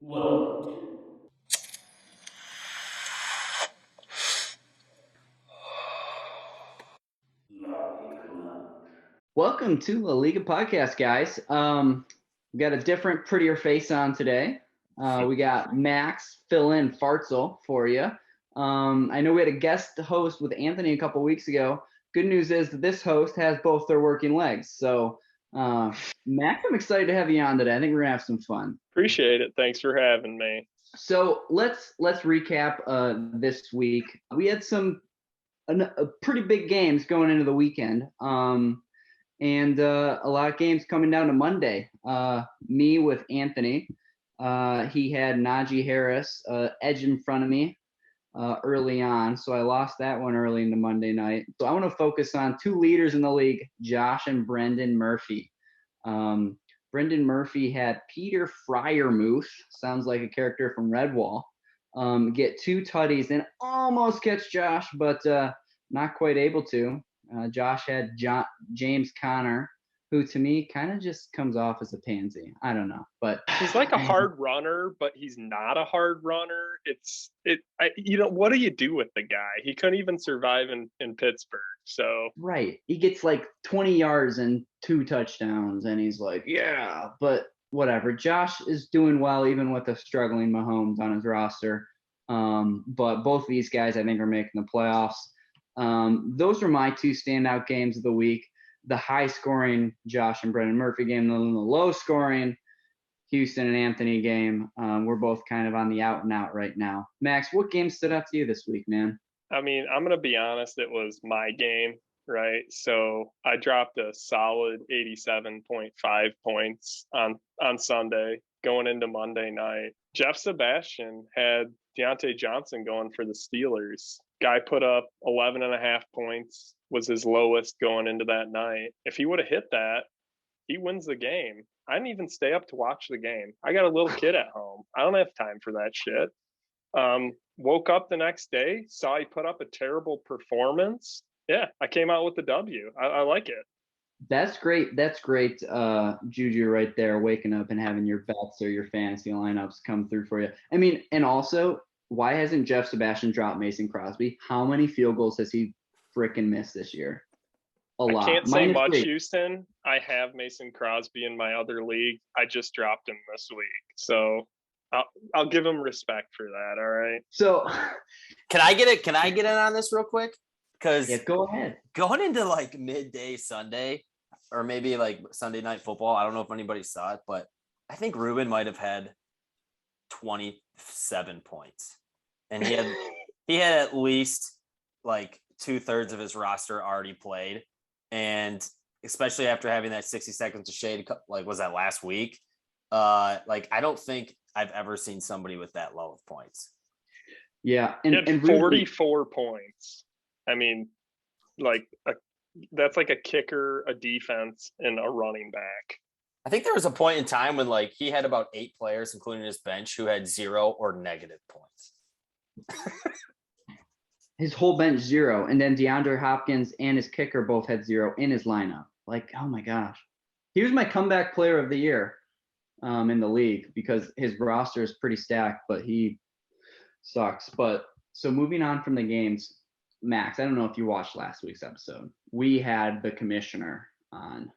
Welcome. Welcome to La Liga Podcast, guys. We got a different, prettier face on today. We got Max fill in Fartzel for you. I know we had a guest host with Anthony a couple weeks ago. Good news is that this host has both their working legs. So, Max, I'm excited to have you on today. I think we're gonna have some fun. Appreciate it. Thanks for having me. So let's recap this week. We had a pretty big games going into the weekend. And a lot of games coming down to Monday. Me with Anthony. He had Najee Harris edge in front of me early on, so I lost that one early into Monday night. So I want to focus on two leaders in the league, Josh and Brendan Murphy. Brendan Murphy had Peter Freiermuth, sounds like a character from Redwall, get two tutties and almost catch Josh, but not quite able to. Josh had James Conner, who to me kind of just comes off as a pansy. I don't know, but he's like a hard runner, but he's not a hard runner. What do you do with the guy? He couldn't even survive in Pittsburgh. So right, he gets like 20 yards and 2 touchdowns, and he's like, yeah, but whatever. Josh is doing well, even with a struggling Mahomes on his roster. But both of these guys, I think, are making the playoffs. Those were my two standout games of the week. The high-scoring Josh and Brendan Murphy game, and the low-scoring Houston and Anthony game. We're both kind of on the out-and-out right now. Max, what game stood out to you this week, man? I mean, I'm going to be honest, it was my game, right? So I dropped a solid 87.5 points on Sunday going into Monday night. Jeff Sebastian had Deontay Johnson going for the Steelers. Guy put up 11.5 points, was his lowest going into that night. If he would have hit that, he wins the game. I didn't even stay up to watch the game. I got a little kid at home. I don't have time for that shit. Woke up the next day, saw he put up a terrible performance. Yeah, I came out with the W. I like it. That's great. That's great, Juju, right there, waking up and having your bets or your fantasy lineups come through for you. I mean, and also, why hasn't Jeff Sebastian dropped Mason Crosby? How many field goals has he freaking missed this year? A lot. I can't say Minus much, 3. Houston. I have Mason Crosby in my other league. I just dropped him this week. So I'll give him respect for that. All right. So can I get it? Can I get in on this real quick? Because go ahead. Going into like midday Sunday or maybe like Sunday Night Football, I don't know if anybody saw it, but I think Ruben might have had 27 points, and he had at least like 2/3 of his roster already played, and especially after having that 60 seconds of shade, like was that last week? Like I don't think I've ever seen somebody with that low of points. Yeah, and 44 points. I mean, that's like a kicker, a defense, and a running back. I think there was a point in time when like he had about 8 players, including his bench, who had 0 or negative points. His whole bench 0, and then DeAndre Hopkins and his kicker both had 0 in his lineup. Like, oh my gosh, he was my comeback player of the year in the league because his roster is pretty stacked, but he sucks. But so moving on from the games, Max, I don't know if you watched last week's episode. We had the commissioner on,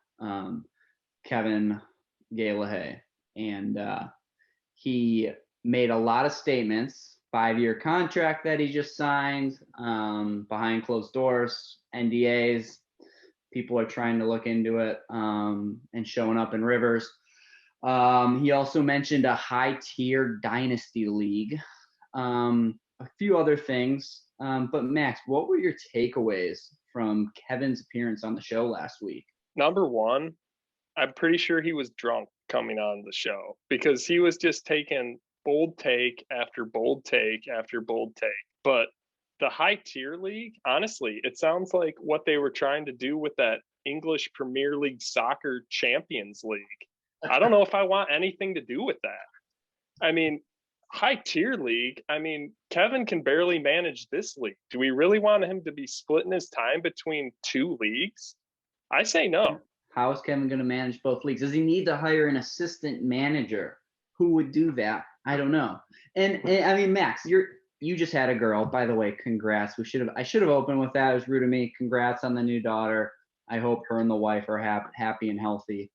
Kevin Galahay, and he made a lot of statements. 5-year contract that he just signed, behind closed doors, NDAs. People are trying to look into it, and showing up in Rivers. He also mentioned a high-tier dynasty league, a few other things. But Max, what were your takeaways from Kevin's appearance on the show last week? Number one, I'm pretty sure he was drunk coming on the show because he was just taking bold take after bold take after bold take. But the high tier league, honestly, it sounds like what they were trying to do with that English Premier League Soccer Champions League. I don't know if I want anything to do with that. I mean, high tier league, I mean, Kevin can barely manage this league. Do we really want him to be splitting his time between 2 leagues? I say no. How is Kevin going to manage both leagues? Does he need to hire an assistant manager who would do that? I don't know. And I mean, Max, you just had a girl. By the way, congrats. I should have opened with that. It was rude of me. Congrats on the new daughter. I hope her and the wife are happy and healthy.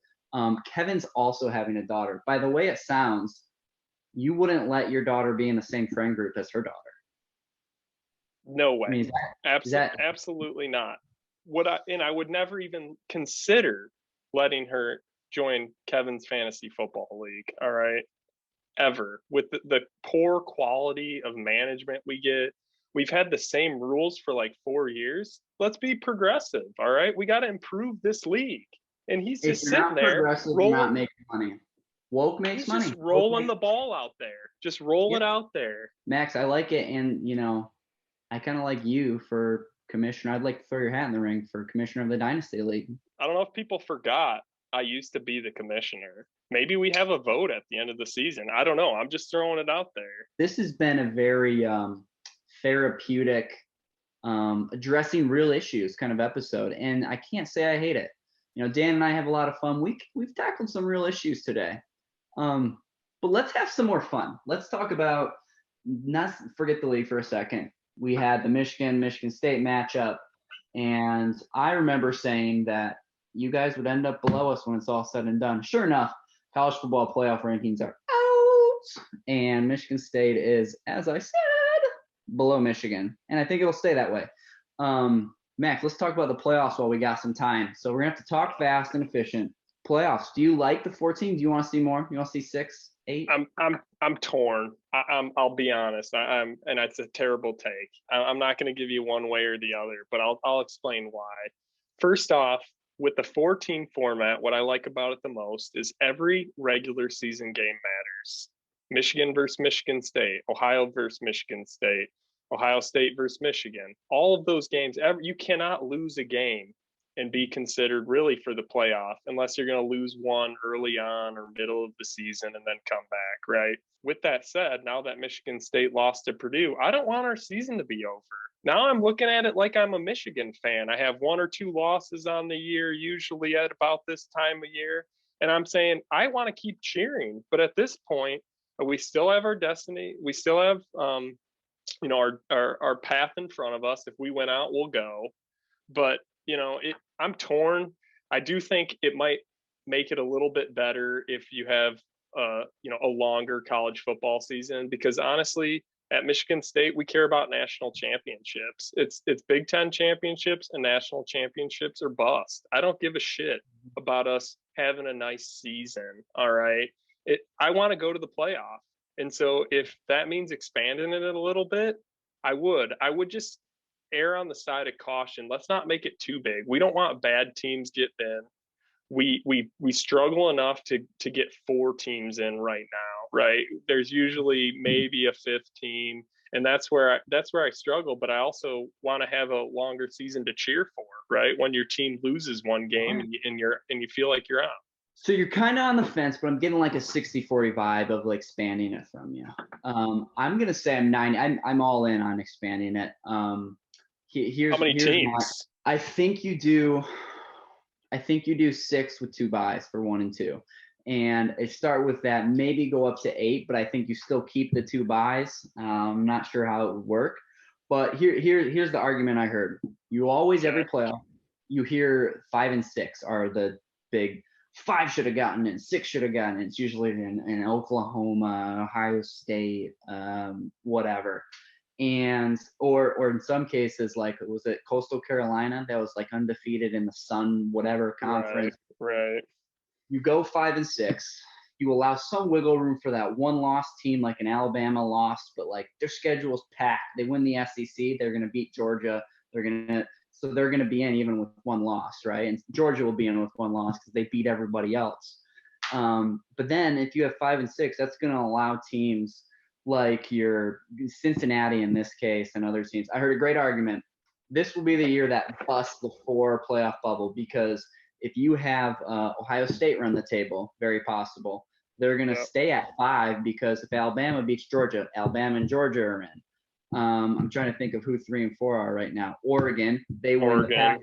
Kevin's also having a daughter. By the way it sounds, you wouldn't let your daughter be in the same friend group as her daughter. No way. I mean, Absolutely not. I would never even consider letting her join Kevin's fantasy football league. All right. Ever. With the poor quality of management we get. We've had the same rules for like 4 years. Let's be progressive. All right. We got to improve this league. And he's if just you're sitting not there progressive, you're not making money. Woke makes he's money. just rolling the ball out there. Just roll it out there. Max, I like it. And, I kind of like you for commissioner. I'd like to throw your hat in the ring for commissioner of the Dynasty League. I don't know if people forgot I used to be the commissioner. Maybe we have a vote at the end of the season. I don't know. I'm just throwing it out there. This has been a very therapeutic, addressing real issues kind of episode. And I can't say I hate it. Dan and I have a lot of fun. We've tackled some real issues today. But let's have some more fun. Let's talk about, not forget the league for a second. We had the Michigan State matchup. And I remember saying that you guys would end up below us when it's all said and done. Sure enough, college football playoff rankings are out. And Michigan State is, as I said, below Michigan. And I think it'll stay that way. Max, let's talk about the playoffs while we got some time. So we're going to have to talk fast and efficient. Playoffs. Do you like the 14? Do you want to see more? You want to see 6, 8? I'm torn. I'll be honest. And it's a terrible take. I'm not going to give you one way or the other, but I'll explain why. First off, with the 14 format, what I like about it the most is every regular season game matters. Michigan versus Michigan State, Ohio versus Michigan State, Ohio State versus Michigan. All of those games, you cannot lose a game and be considered really for the playoff unless you're going to lose one early on or middle of the season and then come back, right? With that said, now that Michigan State lost to Purdue, I don't want our season to be over. Now I'm looking at it like I'm a Michigan fan. I have 1 or 2 losses on the year, usually at about this time of year. And I'm saying, I want to keep cheering. But at this point, we still have our destiny. We still have, our path in front of us. If we went out, we'll go. But, I'm torn. I do think it might make it a little bit better if you have, a longer college football season, because honestly, at Michigan State, we care about national championships. It's Big Ten championships and national championships or bust. I don't give a shit about us having a nice season. All right. I want to go to the playoff. And so if that means expanding it a little bit, I would just err on the side of caution. Let's not make it too big. We don't want bad teams get in. We struggle enough to get 4 teams in right now, right? There's usually maybe a 5th team, and that's where I struggle. But I also want to have a longer season to cheer for, right? When your team loses one game and you feel like you're out. So you're kind of on the fence, but I'm getting like a 60-40 vibe of like expanding it from you. I'm gonna say I'm 90. I'm all in on expanding it. Here's how many teams? I think you do 6 with 2 buys for 1 and 2, and I start with that. Maybe go up to 8, but I think you still keep the 2 buys. I'm not sure how it would work, but here's the argument I heard. You always every playoff you hear 5 and 6 are the big. 5 should have gotten it, 6 should have gotten it. It's usually in Oklahoma, Ohio State, whatever. And or in some cases, like was it Coastal Carolina that was like undefeated in the Sun whatever conference. Right. You go 5 and 6. You allow some wiggle room for that one loss team, like an Alabama lost, but like their schedule is packed. They win the SEC, they're gonna beat Georgia. So they're going to be in even with 1 loss, right? And Georgia will be in with 1 loss because they beat everybody else. But then if you have 5 and 6, that's going to allow teams like your Cincinnati in this case and other teams. I heard a great argument. This will be the year that busts the 4 playoff bubble, because if you have Ohio State run the table, very possible, they're going to stay at 5, because if Alabama beats Georgia, Alabama and Georgia are in. I'm trying to think of who 3 and 4 are right now. Oregon, they win the pack.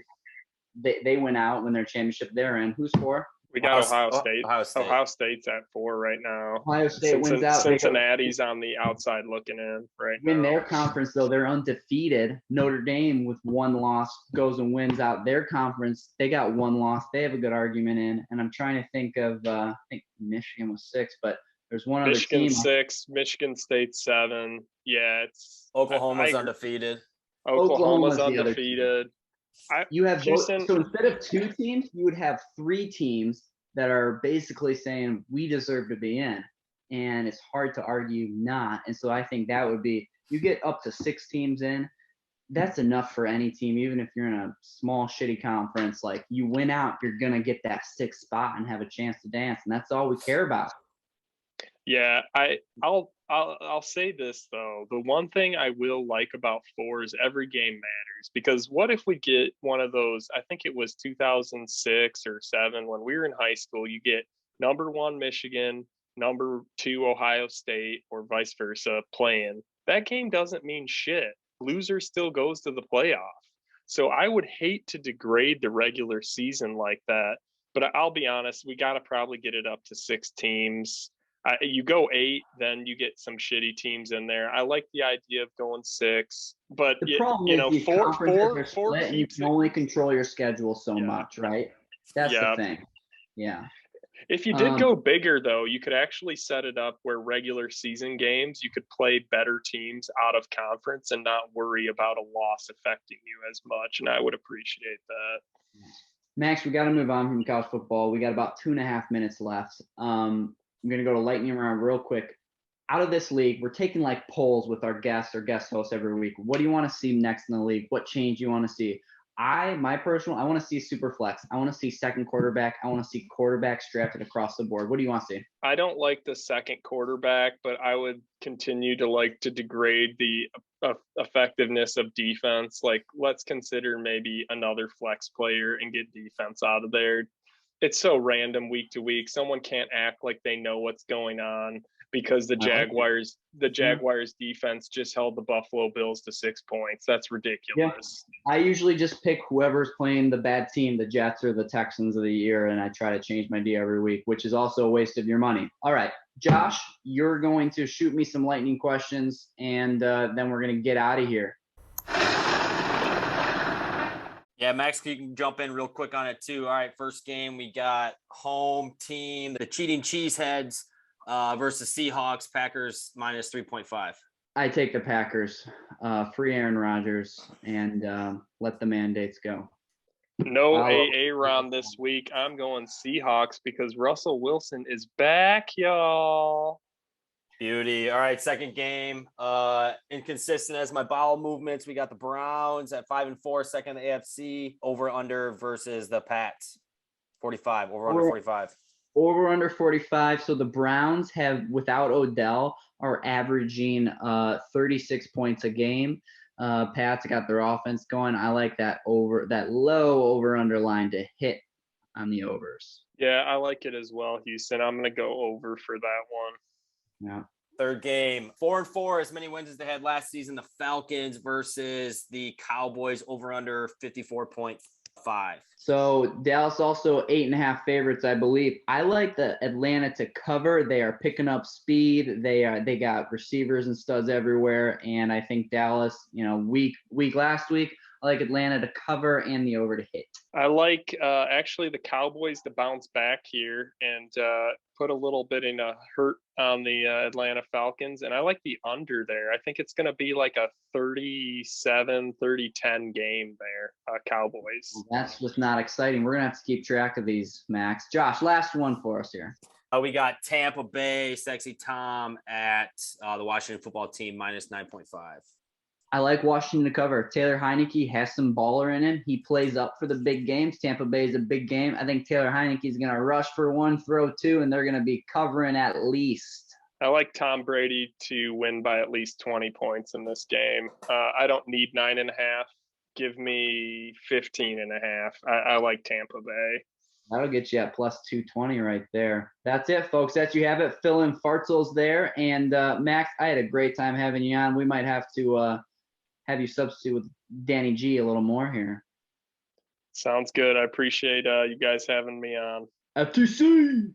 They went out when their championship they're in. Who's 4? We got Ohio State. Ohio State. Ohio State's at 4 right now. Ohio State wins out. Cincinnati's on the outside looking in right now. Win their conference, though. They're undefeated. Notre Dame with one loss goes and wins out their conference. They got one loss. They have a good argument in. And I'm trying to think of, I think Michigan was 6, but there's one other team. Michigan 6, Michigan State 7. Yeah, it's Oklahoma's undefeated. Oklahoma's undefeated. You have Houston. So instead of 2 teams, you would have 3 teams that are basically saying we deserve to be in, and it's hard to argue not. And so I think that would be, you get up to 6 teams in, that's enough for any team. Even if you're in a small shitty conference, like you win out, you're gonna get that 6th spot and have a chance to dance, and that's all we care about. Yeah, I'll say this though. The one thing I will like about 4 is every game matters, because what if we get one of those, I think it was 2006 or 7 when we were in high school, you get number 1 Michigan, number 2 Ohio State, or vice versa playing. That game doesn't mean shit. Loser still goes to the playoff. So I would hate to degrade the regular season like that, but I'll be honest, we got to probably get it up to 6 teams. You go 8, then you get some shitty teams in there. I like the idea of going 6, but the problem is these conferences are split and you can only control your schedule so much, right? That's the thing. Yeah. If you did go bigger, though, you could actually set it up where regular season games, you could play better teams out of conference and not worry about a loss affecting you as much. And I would appreciate that. Max, we got to move on from college football. We got about 2.5 minutes left. I'm going to go to lightning round real quick. Out of this league, we're taking like polls with our guest hosts every week. What do you want to see next in the league? What change you want to see? I want to see super flex. I want to see second quarterback. I want to see quarterbacks drafted across the board. What do you want to see? I don't like the second quarterback, but I would continue to like to degrade the effectiveness of defense. Like, let's consider maybe another flex player and get defense out of there. It's so random week to week. Someone can't act like they know what's going on because the Jaguars defense just held the Buffalo Bills to 6 points. That's ridiculous. Yeah. I usually just pick whoever's playing the bad team, the Jets or the Texans of the year, and I try to change my D every week, which is also a waste of your money. All right, Josh, you're going to shoot me some lightning questions, and then we're going to get out of here. Yeah, Max, you can jump in real quick on it too. All right, first game, we got home team, the cheating Cheeseheads versus Seahawks, Packers minus 3.5. I take the Packers, free Aaron Rodgers, and let the mandates go. No Aaron this week. I'm going Seahawks because Russell Wilson is back, y'all. Beauty. All right, second game. Inconsistent as my bowel movements. We got the Browns at 5-4, second in the AFC. Over under versus the Pats. 45. Over under 45. Over under 45. So the Browns have, without Odell, are averaging 36 points a game. Pats got their offense going. I like that low over under line to hit on the overs. Yeah, I like it as well, Houston. I'm gonna go over for that one. Yeah. Third game, 4-4, as many wins as they had last season. The Falcons versus the Cowboys, over under 54.5. So Dallas also 8.5 favorites, I believe. I like the Atlanta to cover. They are picking up speed. They got receivers and studs everywhere, and I think Dallas, week last week, I like Atlanta to cover and the over to hit. I like actually the Cowboys to bounce back here and put a little bit in a hurt on the Atlanta Falcons. And I like the under there. I think it's going to be like a 37-30-10 game there, Cowboys. Well, that's just not exciting. We're going to have to keep track of these, Max. Josh, last one for us here. We got Tampa Bay, Sexy Tom at the Washington football team minus 9.5. I like Washington to cover. Taylor Heineke has some baller in him. He plays up for the big games. Tampa Bay is a big game. I think Taylor Heineke is going to rush for 1, throw 2, and they're going to be covering at least. I like Tom Brady to win by at least 20 points in this game. I don't need 9.5. Give me 15.5. I like Tampa Bay. That'll get you at plus 220 right there. That's it, folks. That you have it. Phil and Fartzels there. And Max, I had a great time having you on. We might have to have you substitute with Danny G a little more here. Sounds good. I appreciate you guys having me on. FTC.